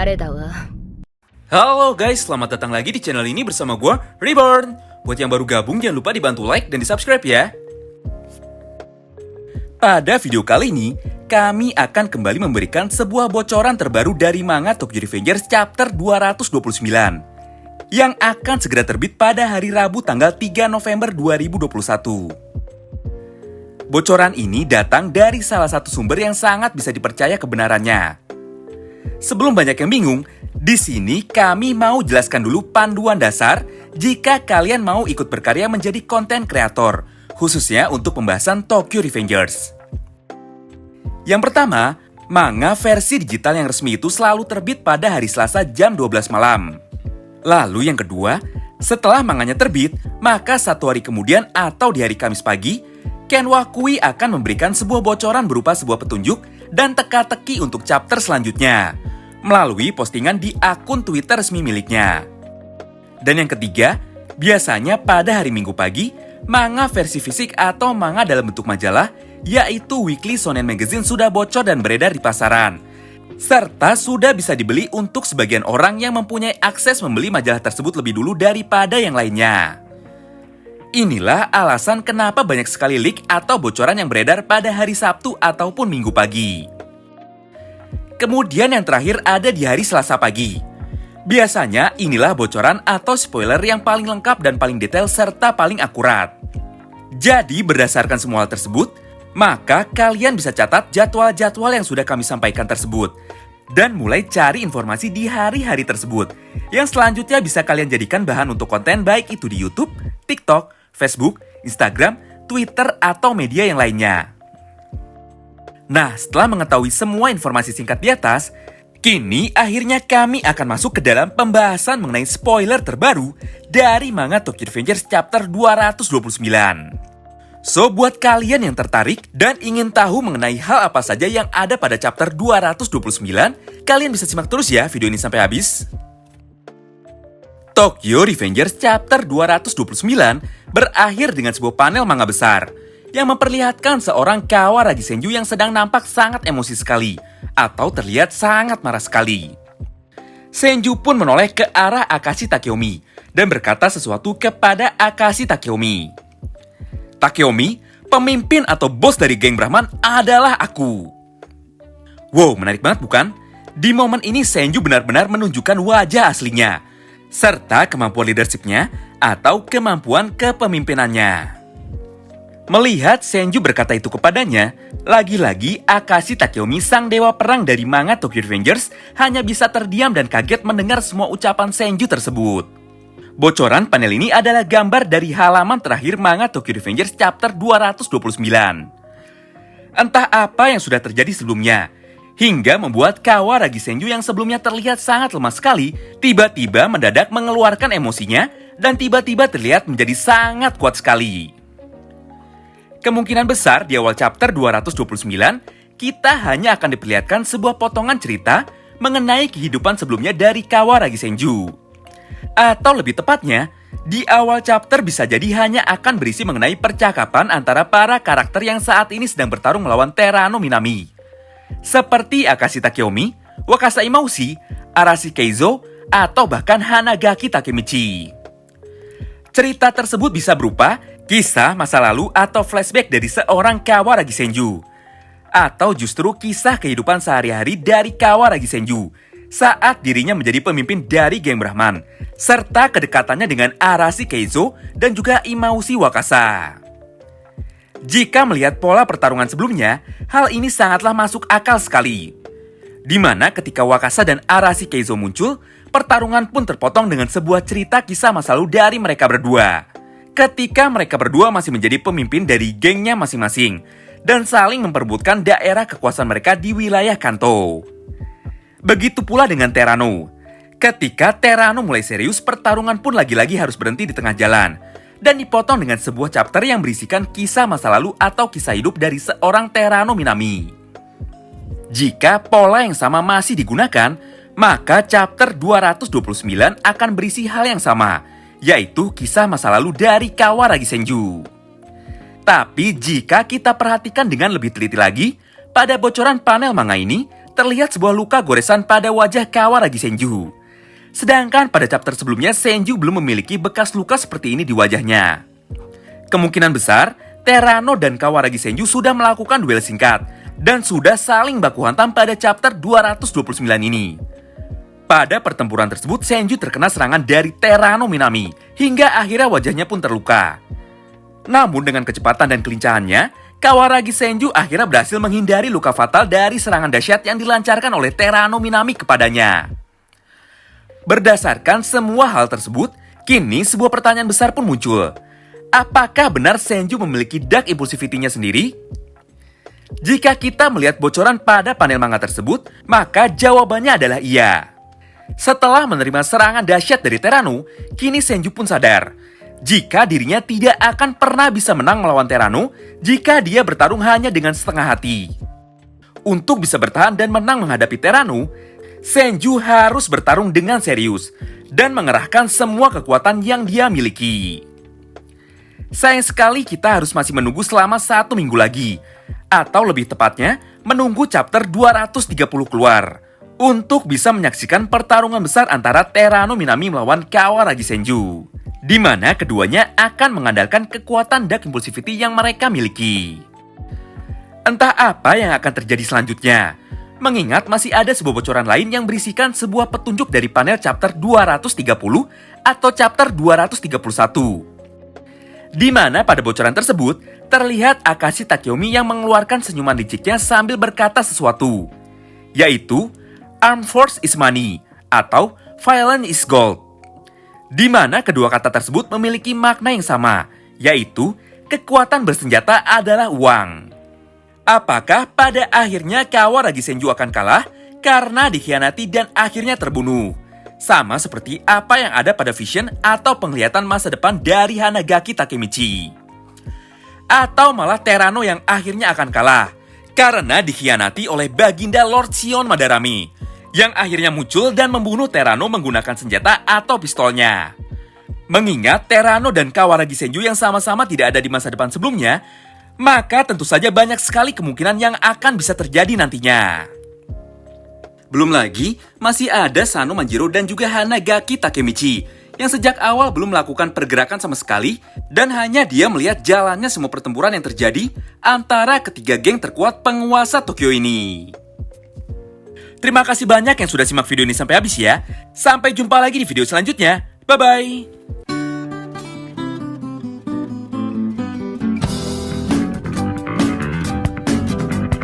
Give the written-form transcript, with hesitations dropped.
れだわ。 Halo guys, selamat datang lagi di channel ini bersama gue, Reborn. Buat yang baru gabung, jangan lupa dibantu like dan di-subscribe ya. Pada video kali ini, kami akan kembali memberikan sebuah bocoran terbaru dari manga Tokyo Revengers chapter 229 yang akan segera terbit pada hari Rabu tanggal 3 November 2021. Bocoran ini datang dari salah satu sumber yang sangat bisa dipercaya kebenarannya. Sebelum banyak yang bingung, di sini kami mau jelaskan dulu panduan dasar jika kalian mau ikut berkarya menjadi konten kreator, khususnya untuk pembahasan Tokyo Revengers. Yang pertama, manga versi digital yang resmi itu selalu terbit pada hari Selasa jam 12 malam. Lalu yang kedua, setelah manganya terbit, maka satu hari kemudian atau di hari Kamis pagi, Ken Wakui akan memberikan sebuah bocoran berupa sebuah petunjuk dan teka-teki untuk chapter selanjutnya melalui postingan di akun Twitter resmi miliknya. Dan yang ketiga, biasanya pada hari Minggu pagi, manga versi fisik atau manga dalam bentuk majalah, yaitu Weekly Shonen Magazine sudah bocor dan beredar di pasaran, serta sudah bisa dibeli untuk sebagian orang yang mempunyai akses membeli majalah tersebut lebih dulu daripada yang lainnya. Inilah alasan kenapa banyak sekali leak atau bocoran yang beredar pada hari Sabtu ataupun Minggu pagi. Kemudian yang terakhir ada di hari Selasa pagi. Biasanya inilah bocoran atau spoiler yang paling lengkap dan paling detail serta paling akurat. Jadi berdasarkan semua hal tersebut, maka kalian bisa catat jadwal-jadwal yang sudah kami sampaikan tersebut dan mulai cari informasi di hari-hari tersebut yang selanjutnya bisa kalian jadikan bahan untuk konten baik itu di YouTube, TikTok, Facebook, Instagram, Twitter, atau media yang lainnya. Nah, setelah mengetahui semua informasi singkat di atas, kini akhirnya kami akan masuk ke dalam pembahasan mengenai spoiler terbaru dari manga Tokyo Revengers chapter 229. So, buat kalian yang tertarik dan ingin tahu mengenai hal apa saja yang ada pada chapter 229, kalian bisa simak terus ya video ini sampai habis. Tokyo Revengers chapter 229 berakhir dengan sebuah panel manga besar yang memperlihatkan seorang Kawaragi Senju yang sedang nampak sangat emosi sekali atau terlihat sangat marah sekali. Senju pun menoleh ke arah Akashi Takeomi dan berkata sesuatu kepada Akashi Takeomi. Takeomi, pemimpin atau bos dari geng Brahman adalah aku. Wow, menarik banget bukan? Di momen ini Senju benar-benar menunjukkan wajah aslinya, serta kemampuan leadership-nya atau kemampuan kepemimpinannya. Melihat Senju berkata itu kepadanya, lagi-lagi Akashi Takeomi sang dewa perang dari manga Tokyo Revengers hanya bisa terdiam dan kaget mendengar semua ucapan Senju tersebut. Bocoran panel ini adalah gambar dari halaman terakhir manga Tokyo Revengers chapter 229. Entah apa yang sudah terjadi sebelumnya, hingga membuat Kawaragi Senju yang sebelumnya terlihat sangat lemah sekali, tiba-tiba mendadak mengeluarkan emosinya dan tiba-tiba terlihat menjadi sangat kuat sekali. Kemungkinan besar di awal chapter 229, kita hanya akan diperlihatkan sebuah potongan cerita mengenai kehidupan sebelumnya dari Kawaragi Senju. Atau lebih tepatnya, di awal chapter bisa jadi hanya akan berisi mengenai percakapan antara para karakter yang saat ini sedang bertarung melawan Terano Minami. Seperti Akashi Takeomi, Wakasa Imaushi, Arashi Keizo, atau bahkan Hanagaki Takemichi. Cerita tersebut bisa berupa kisah masa lalu atau flashback dari seorang Kawaragi Senju, atau justru kisah kehidupan sehari-hari dari Kawaragi Senju saat dirinya menjadi pemimpin dari geng Brahman, serta kedekatannya dengan Arashi Keizo dan juga Imaushi Wakasa. Jika melihat pola pertarungan sebelumnya, hal ini sangatlah masuk akal sekali. Di mana ketika Wakasa dan Arashi Keizo muncul, pertarungan pun terpotong dengan sebuah cerita kisah masa lalu dari mereka berdua. Ketika mereka berdua masih menjadi pemimpin dari gengnya masing-masing dan saling memperebutkan daerah kekuasaan mereka di wilayah Kanto. Begitu pula dengan Terano. Ketika Terano mulai serius, pertarungan pun lagi-lagi harus berhenti di tengah jalan dan dipotong dengan sebuah chapter yang berisikan kisah masa lalu atau kisah hidup dari seorang Terano Minami. Jika pola yang sama masih digunakan, maka chapter 229 akan berisi hal yang sama, yaitu kisah masa lalu dari Kawaragi Senju. Tapi jika kita perhatikan dengan lebih teliti lagi, pada bocoran panel manga ini terlihat sebuah luka goresan pada wajah Kawaragi Senju. Sedangkan pada chapter sebelumnya, Senju belum memiliki bekas luka seperti ini di wajahnya. Kemungkinan besar, Terano dan Kawaragi Senju sudah melakukan duel singkat dan sudah saling baku hantam pada chapter 229 ini. Pada pertempuran tersebut, Senju terkena serangan dari Terano Minami hingga akhirnya wajahnya pun terluka. Namun dengan kecepatan dan kelincahannya, Kawaragi Senju akhirnya berhasil menghindari luka fatal dari serangan dahsyat yang dilancarkan oleh Terano Minami kepadanya. Berdasarkan semua hal tersebut, kini sebuah pertanyaan besar pun muncul. Apakah benar Senju memiliki dark impulsivity-nya sendiri? Jika kita melihat bocoran pada panel manga tersebut, maka jawabannya adalah iya. Setelah menerima serangan dahsyat dari Terano, kini Senju pun sadar jika dirinya tidak akan pernah bisa menang melawan Terano jika dia bertarung hanya dengan setengah hati. Untuk bisa bertahan dan menang menghadapi Terano, Senju harus bertarung dengan serius dan mengerahkan semua kekuatan yang dia miliki. Sayang sekali kita harus masih menunggu selama 1 minggu lagi, atau lebih tepatnya menunggu chapter 230 keluar untuk bisa menyaksikan pertarungan besar antara Terano Minami melawan Kawaragi Senju, di mana keduanya akan mengandalkan kekuatan dark impulsivity yang mereka miliki. Entah apa yang akan terjadi selanjutnya, mengingat masih ada sebuah bocoran lain yang berisikan sebuah petunjuk dari panel chapter 230 atau chapter 231. Di mana pada bocoran tersebut, terlihat Akashi Takeyomi yang mengeluarkan senyuman liciknya sambil berkata sesuatu, yaitu Armed Force is money atau Violence is gold. Di mana kedua kata tersebut memiliki makna yang sama, yaitu kekuatan bersenjata adalah uang. Apakah pada akhirnya Kawaragi Senju akan kalah karena dikhianati dan akhirnya terbunuh? Sama seperti apa yang ada pada vision atau penglihatan masa depan dari Hanagaki Takemichi. Atau malah Terano yang akhirnya akan kalah karena dikhianati oleh Baginda Lord Shion Madarame yang akhirnya muncul dan membunuh Terano menggunakan senjata atau pistolnya. Mengingat Terano dan Kawaragi Senju yang sama-sama tidak ada di masa depan sebelumnya, maka tentu saja banyak sekali kemungkinan yang akan bisa terjadi nantinya. Belum lagi, masih ada Sano Manjiro dan juga Hanagaki Takemichi yang sejak awal belum melakukan pergerakan sama sekali dan hanya dia melihat jalannya semua pertempuran yang terjadi antara ketiga geng terkuat penguasa Tokyo ini. Terima kasih banyak yang sudah simak video ini sampai habis ya. Sampai jumpa lagi di video selanjutnya. Bye-bye.